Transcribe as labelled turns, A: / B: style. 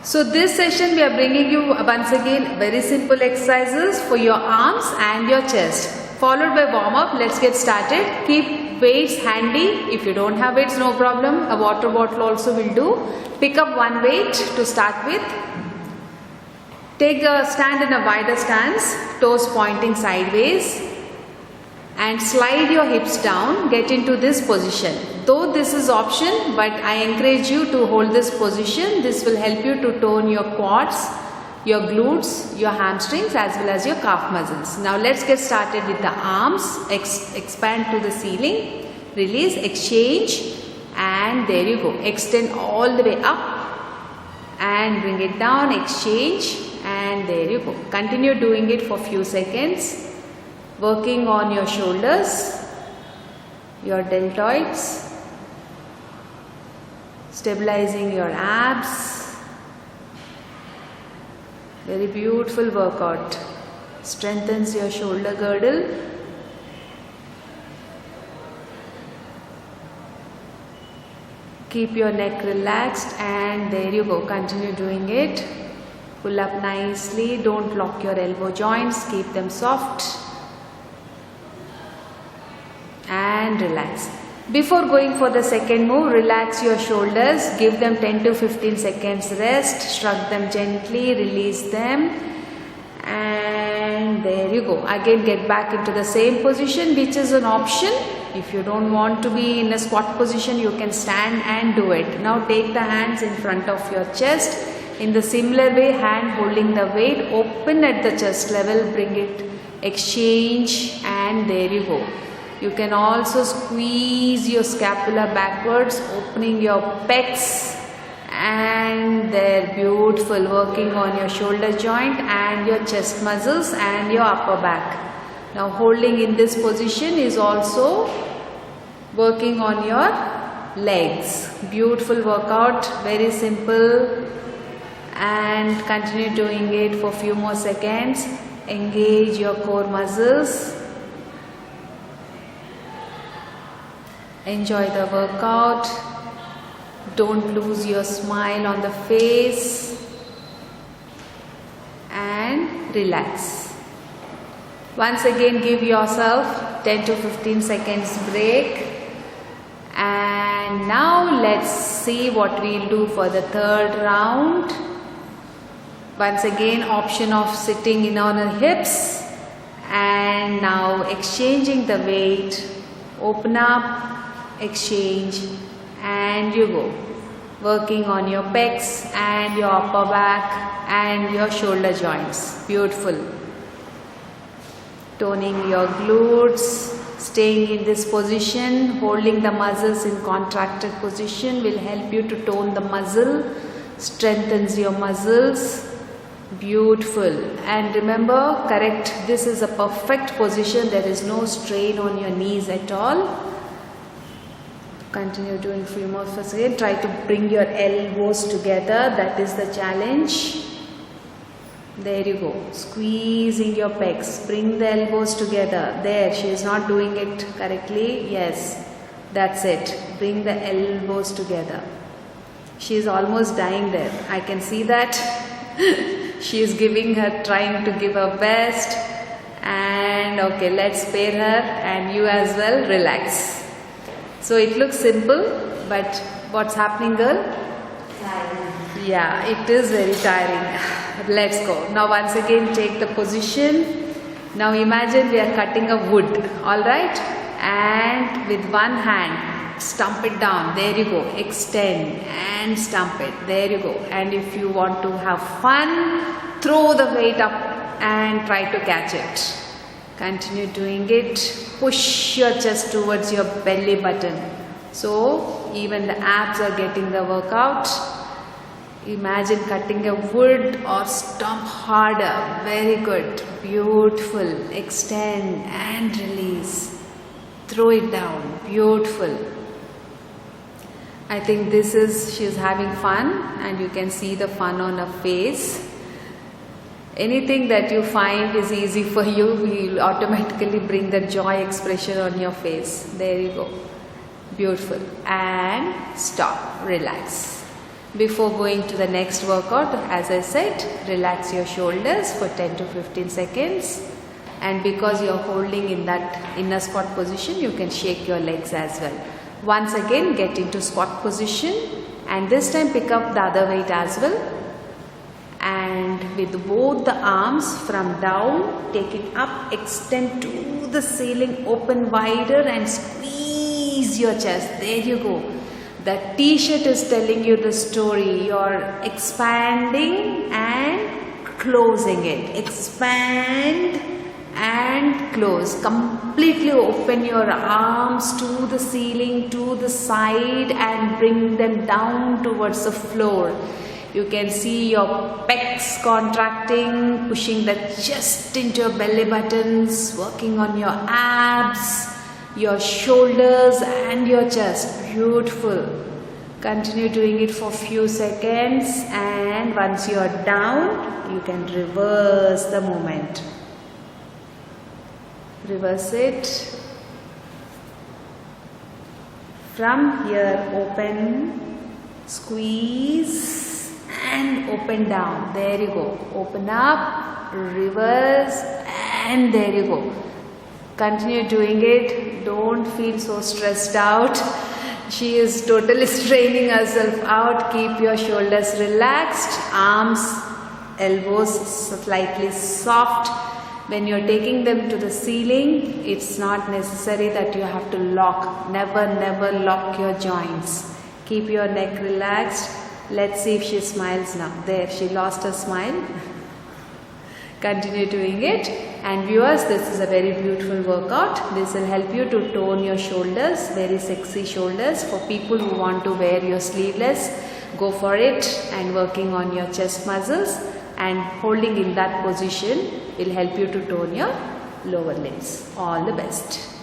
A: So this session we are bringing you once again very simple exercises for your arms and your chest, followed by warm up. Let's get started. Keep weights handy. If you don't have weights, no problem. A water bottle also will do. Pick up one weight to start with. Take the stand in a wider stance, toes pointing sideways, and slide your hips down. Get into this position. Though this is option, but I encourage you to hold this position. This will help you to tone your quads, your glutes, your hamstrings as well as your calf muscles. Now let's get started with the arms. Expand to the ceiling, release, exchange, and there you go. Extend all the way up and bring it down, exchange, and there you go. Continue doing it for few seconds. Working on your shoulders, your deltoids, stabilizing your abs. Very beautiful workout. Strengthens your shoulder girdle. Keep your neck relaxed and there you go. Continue doing it. Pull up nicely. Don't lock your elbow joints. Keep them soft. And relax. Before going for the second move, relax your shoulders, give them 10 to 15 seconds rest, shrug them gently, release them, and there you go. Again get back into the same position, which is an option. If you don't want to be in a squat position, you can stand and do it. Now take the hands in front of your chest. In the similar way, hand holding the weight, open at the chest level, bring it, exchange, and there you go. You can also squeeze your scapula backwards, opening your pecs, and there, beautiful. Working on your shoulder joint and your chest muscles and your upper back. Now holding in this position is also working on your legs. Beautiful workout, very simple, and continue doing it for few more seconds. Engage your core muscles. Enjoy the workout. Don't lose your smile on the face and relax. Once again, give yourself 10 to 15 seconds break. And now let's see what we'll do for the third round. Once again, option of sitting in on our hips, and now exchanging the weight. Open up, exchange, and you go. Working on your pecs and your upper back and your shoulder joints. Beautiful. Toning your glutes. Staying in this position, holding the muscles in contracted position will help you to tone the muscle, strengthens your muscles. Beautiful. And remember, correct, this is a perfect position. There is no strain on your knees at all. Continue doing few more first again. Try to bring your elbows together. That is the challenge. There you go. Squeezing your pecs. Bring the elbows together. There, she is not doing it correctly. Yes, that's it. Bring the elbows together. She is almost dying there. I can see that. She is trying to give her best. And okay, let's spare her and you as well. Relax. So it looks simple, but what's happening, girl?
B: Tiring.
A: Yeah, it is very tiring. Let's go. Now once again take the position. Now imagine we are cutting a wood, alright? And with one hand, stump it down. There you go. Extend and stump it. There you go. And if you want to have fun, throw the weight up and try to catch it. Continue doing it. Push your chest towards your belly button. So even the abs are getting the workout. Imagine cutting a wood or stomp harder. Very good. Beautiful. Extend and release. Throw it down. Beautiful. I think she's having fun and you can see the fun on her face. Anything that you find is easy for you, will automatically bring the joy expression on your face. There you go. Beautiful. And stop. Relax. Before going to the next workout, as I said, relax your shoulders for 10 to 15 seconds. And because you are holding in that inner squat position, you can shake your legs as well. Once again, get into squat position, and this time pick up the other weight as well. And with both the arms from down, take it up, extend to the ceiling, open wider and squeeze your chest. There you go. The t-shirt is telling you the story. You're expanding and closing it. Expand and close. Completely open your arms to the ceiling, to the side, and bring them down towards the floor. You can see your pecs contracting, pushing the chest into your belly buttons, working on your abs, your shoulders and your chest. Beautiful. Continue doing it for few seconds, and once you are down, you can reverse the movement. Reverse it. From here, open, squeeze and open down. There you go. Open up, reverse, and there you go. Continue doing it. Don't feel so stressed out. She is totally straining herself out. Keep your shoulders relaxed, arms, elbows slightly soft. When you're taking them to the ceiling, it's not necessary that you have to lock. Never lock your joints. Keep your neck relaxed. Let's see if she smiles now. There, she lost her smile. Continue doing it. And viewers, this is a very beautiful workout. This will help you to tone your shoulders, very sexy shoulders. For people who want to wear your sleeveless, go for it. And working on your chest muscles and holding in that position will help you to tone your lower limbs. All the best.